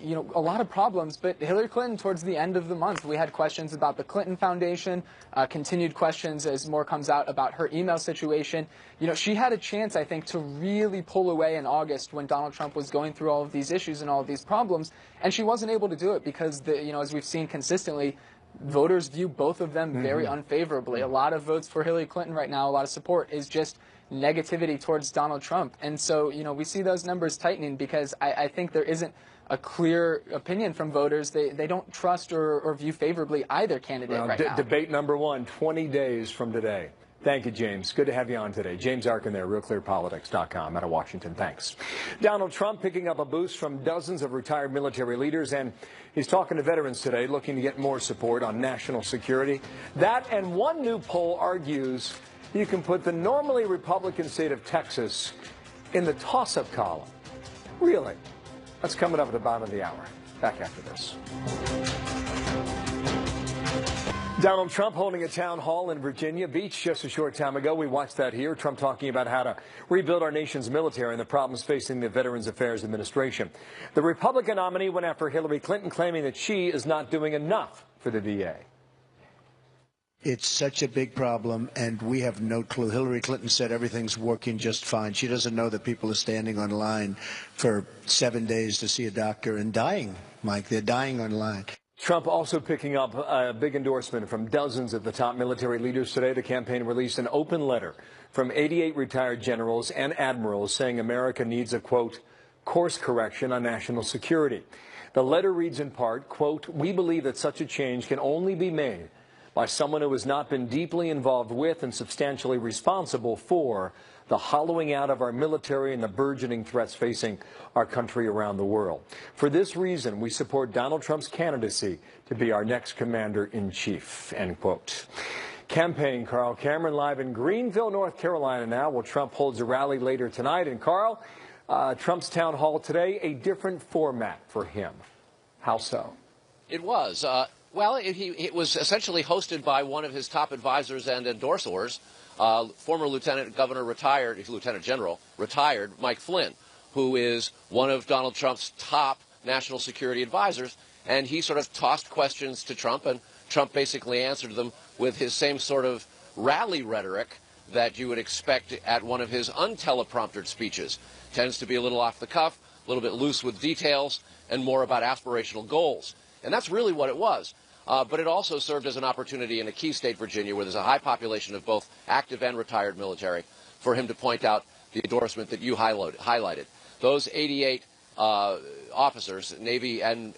You know, a lot of problems, but Hillary Clinton, towards the end of the month, we had questions about the Clinton Foundation, continued questions as more comes out about her email situation. You know, she had a chance, I think, to really pull away in August when Donald Trump was going through all of these issues and all of these problems, and she wasn't able to do it because, you know, as we've seen consistently, voters view both of them very unfavorably. A lot of votes for Hillary Clinton right now, a lot of support, is just negativity towards Donald Trump. And so, you know, we see those numbers tightening because I think there isn't a clear opinion from voters. They don't trust or view favorably either candidate right now. Debate number one, 20 days from today. Thank you, James. Good to have you on today. James Arkin there, RealClearPolitics.com out of Washington. Thanks. Donald Trump picking up a boost from dozens of retired military leaders, and he's talking to veterans today, looking to get more support on national security. That and one new poll argues you can put the normally Republican state of Texas in the toss-up column. Really? That's coming up at the bottom of the hour. Back after this. Donald Trump holding a town hall in Virginia Beach just a short time ago. We watched that here. Trump talking about how to rebuild our nation's military and the problems facing the Veterans Affairs Administration. The Republican nominee went after Hillary Clinton, claiming that she is not doing enough for the VA. It's such a big problem, and we have no clue. Hillary Clinton said everything's working just fine. She doesn't know that people are standing on line for 7 days to see a doctor and dying, Mike. They're dying on line. Trump also picking up a big endorsement from dozens of the top military leaders today. The campaign released an open letter from 88 retired generals and admirals saying America needs a, quote, course correction on national security. The letter reads in part, quote, we believe that such a change can only be made by someone who has not been deeply involved with and substantially responsible for the hollowing out of our military and the burgeoning threats facing our country around the world. For this reason, we support Donald Trump's candidacy to be our next commander-in-chief, end quote. Campaign, Carl Cameron live in Greenville, North Carolina now, where Trump holds a rally later tonight. And Carl, Trump's town hall today, a different format for him. How so? It was. Well, it was essentially hosted by one of his top advisors and endorsers, former Lieutenant General, retired Mike Flynn, who is one of Donald Trump's top national security advisors. And he sort of tossed questions to Trump, and Trump basically answered them with his same sort of rally rhetoric that you would expect at one of his untelepromptered speeches. Tends to be a little off the cuff, a little bit loose with details, and more about aspirational goals. And that's really what it was. But it also served as an opportunity in a key state, Virginia, where there's a high population of both active and retired military, for him to point out the endorsement that you highlighted. Those 88 officers, Navy and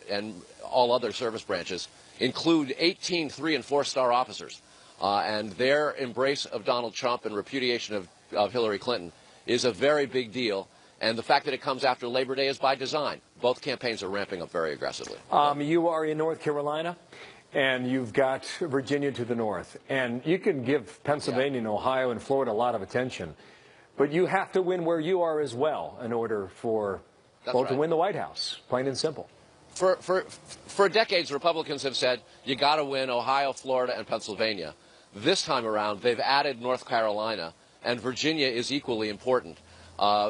all other service branches, include 18 3- and 4-star officers. And their embrace of Donald Trump and repudiation of Hillary Clinton is a very big deal. And the fact that it comes after Labor Day is by design. Both campaigns are ramping up very aggressively. You are in North Carolina, and you've got Virginia to the north. And you can give Pennsylvania and Ohio and Florida a lot of attention. But you have to win where you are as well in order for, to win the White House, plain and simple. For decades, Republicans have said, you got to win Ohio, Florida, and Pennsylvania. This time around, they've added North Carolina, and Virginia is equally important.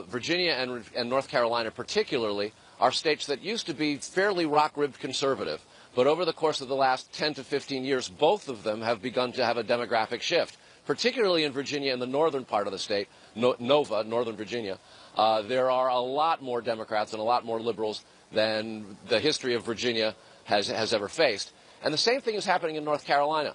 Virginia and North Carolina particularly are states that used to be fairly rock-ribbed conservative, but over the course of the last 10 to 15 years, both of them have begun to have a demographic shift, particularly in Virginia in the northern part of the state, Northern Virginia. There are a lot more Democrats and a lot more liberals than the history of Virginia has ever faced. And the same thing is happening in North Carolina.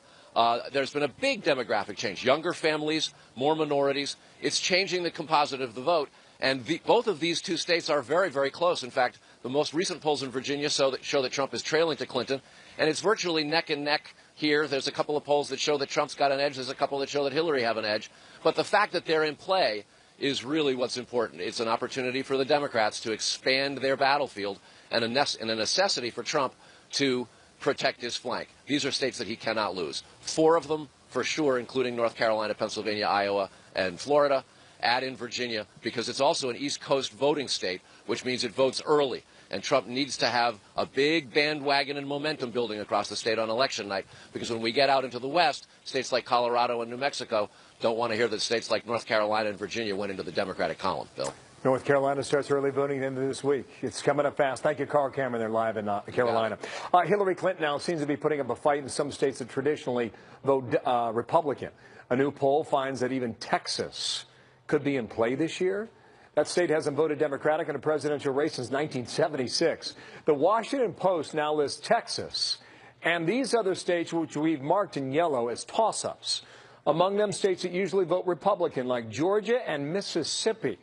There's been a big demographic change. Younger families, more minorities. It's changing the composite of the vote. And both of these two states are very, very close. In fact, the most recent polls in Virginia show that Trump is trailing to Clinton. And it's virtually neck and neck here. There's a couple of polls that show that Trump's got an edge. There's a couple that show that Hillary have an edge. But the fact that they're in play is really what's important. It's an opportunity for the Democrats to expand their battlefield and a necessity for Trump to protect his flank. These are states that he cannot lose. 4 of them, for sure, including North Carolina, Pennsylvania, Iowa, and Florida. Add in Virginia, because it's also an East Coast voting state, which means it votes early. And Trump needs to have a big bandwagon and momentum building across the state on election night, because when we get out into the West, states like Colorado and New Mexico don't want to hear that states like North Carolina and Virginia went into the Democratic column, Bill. North Carolina starts early voting at the end of this week. It's coming up fast. Thank you, Carl Cameron. They're live in Carolina. Hillary Clinton now seems to be putting up a fight in some states that traditionally vote Republican. A new poll finds that even Texas could be in play this year. That state hasn't voted Democratic in a presidential race since 1976. The Washington Post now lists Texas and these other states, which we've marked in yellow, as toss-ups. Among them, states that usually vote Republican, like Georgia and Mississippi.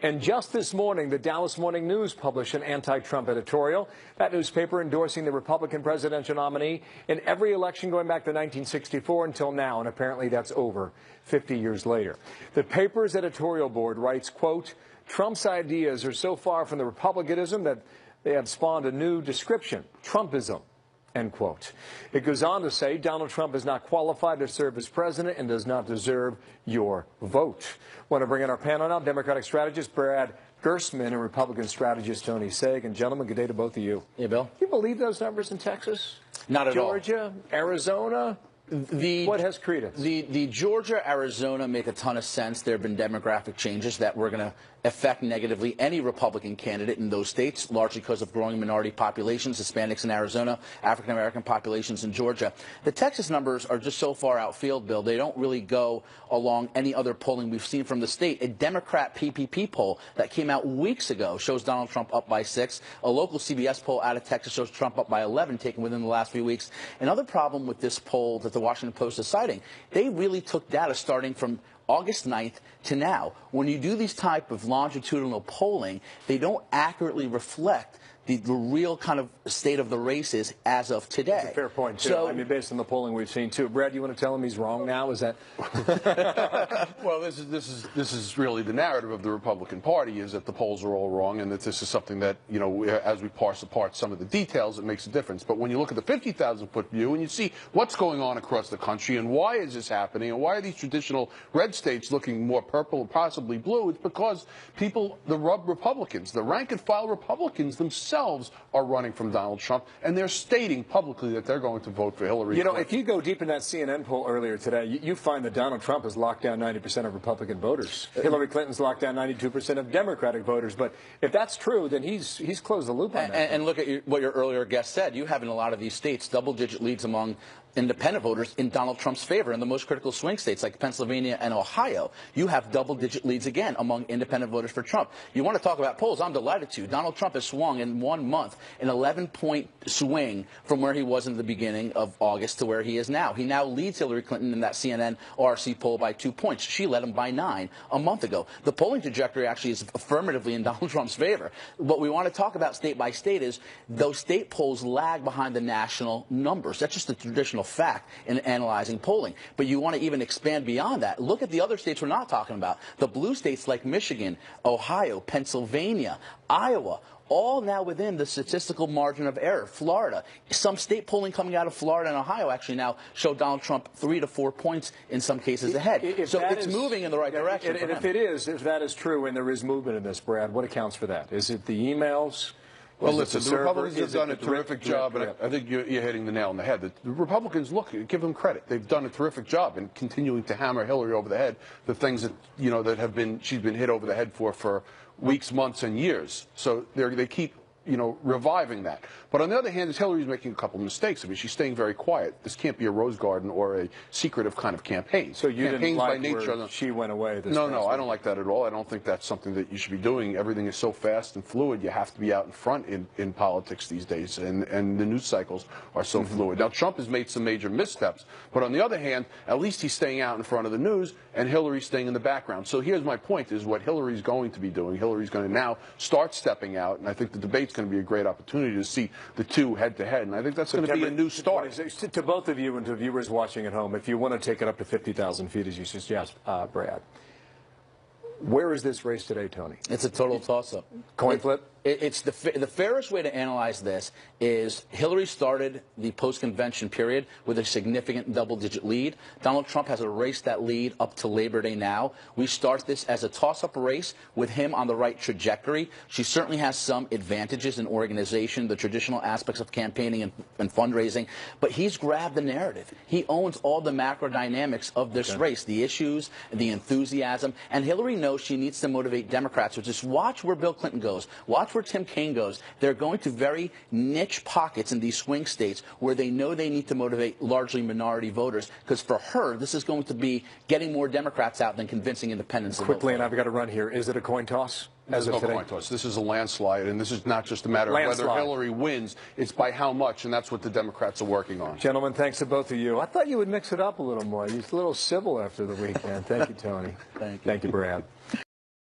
And just this morning, the Dallas Morning News published an anti-Trump editorial. That newspaper endorsing the Republican presidential nominee in every election going back to 1964 until now, and apparently that's over 50 years later. The paper's editorial board writes, quote, Trump's ideas are so far from the republicanism that they have spawned a new description, Trumpism. End quote. It goes on to say Donald Trump is not qualified to serve as president and does not deserve your vote. Want to bring in our panel now, Democratic strategist Brad Gersman and Republican strategist Tony Sagan. Gentlemen, good day to both of you. Yeah, Bill. Can you believe those numbers in Texas? Not at all. Georgia, Arizona. What has credence? The Georgia, Arizona make a ton of sense. There have been demographic changes that were going to affect negatively any Republican candidate in those states, largely because of growing minority populations, Hispanics in Arizona, African-American populations in Georgia. The Texas numbers are just so far outfield, Bill. They don't really go along any other polling we've seen from the state. A Democrat PPP poll that came out weeks ago shows Donald Trump up by 6. A local CBS poll out of Texas shows Trump up by 11, taken within the last few weeks. Another problem with this poll that the Washington Post is citing, they really took data starting from August 9th to now. When you do these type of longitudinal polling, they don't accurately reflect the real kind of state of the races as of today. That's a fair point, too. So, I mean, based on the polling we've seen, too. Brad, you want to tell him he's wrong now? Is that... Well, this is really the narrative of the Republican Party, is that the polls are all wrong and that this is something that, you know, as we parse apart some of the details, it makes a difference. But when you look at the 50,000-foot view and you see what's going on across the country and why is this happening and why are these traditional red states looking more purple and possibly blue, it's because people, the Republicans, the rank-and-file Republicans themselves are running from Donald Trump, and they're stating publicly that they're going to vote for Hillary You know, Clinton. if you go deep in that CNN poll earlier today, you find that Donald Trump has locked down 90% of Republican voters. Hillary Clinton's locked down 92% of Democratic voters. But if that's true, then he's closed the loop on that. And look at what your earlier guest said. You have in a lot of these states double-digit leads among independent voters in Donald Trump's favor. In the most critical swing states like Pennsylvania and Ohio, you have double-digit leads again among independent voters for Trump. You want to talk about polls? I'm delighted to. Donald Trump has swung in 1 month an 11-point swing from where he was in the beginning of August to where he is now. He now leads Hillary Clinton in that CNN RC poll by 2 points. She led him by 9 a month ago. The polling trajectory actually is affirmatively in Donald Trump's favor. What we want to talk about state by state is those state polls lag behind the national numbers. That's just the traditional fact in analyzing polling. But you want to even expand beyond that. Look at the other states we're not talking about. The blue states like Michigan, Ohio, Pennsylvania, Iowa, all now within the statistical margin of error. Florida, some state polling coming out of Florida and Ohio actually now show Donald Trump 3 to 4 points in some cases ahead. So it's moving in the right direction. And if that is true, and there is movement in this, Brad, what accounts for that? Is it the emails? Well, listen, the Republicans have done a terrific job, and I think you're hitting the nail on the head. The Republicans, look, give them credit. They've done a terrific job in continuing to hammer Hillary over the head, the things that, you know, that have been, she's been hit over the head for weeks, months, and years. So they keep, you know, reviving that. But on the other hand, Hillary's making a couple of mistakes. I mean, she's staying very quiet. This can't be a rose garden or a secretive kind of campaign. So you didn't like by nature, where she went away this No, I don't like that at all. I don't think that's something that you should be doing. Everything is so fast and fluid. You have to be out in front in politics these days, and the news cycles are so fluid. Now, Trump has made some major missteps, but on the other hand, at least he's staying out in front of the news, and Hillary's staying in the background. So here's my point, is what Hillary's going to be doing. Hillary's going to now start stepping out, and I think the debate's going to be a great opportunity to see the two head-to-head, and I think that's going to be a new start. To both of you and to viewers watching at home, if you want to take it up to 50,000 feet, as you suggest, Brad, where is this race today, Tony? It's a total toss-up. Coin flip? It's the fairest way to analyze this is Hillary started the post-convention period with a significant double-digit lead. Donald Trump has erased that lead up to Labor Day now. We start this as a toss-up race with him on the right trajectory. She certainly has some advantages in organization, the traditional aspects of campaigning and fundraising, but he's grabbed the narrative. He owns all the macro dynamics of this race, the issues, the enthusiasm, and Hillary knows she needs to motivate Democrats. So just watch where Bill Clinton goes. Watch where Tim Kaine goes. They're going to very niche pockets in these swing states where they know they need to motivate largely minority voters, because for her, this is going to be getting more Democrats out than convincing independents. Quickly, and I've got to run here. Is it a coin toss? There's no coin toss. This is a landslide, and this is not just a matter of whether Hillary wins. It's by how much, and that's what the Democrats are working on. Gentlemen, thanks to both of you. I thought you would mix it up a little more. You're a little civil after the weekend. Thank you, Tony. Thank you. Thank you, Brad.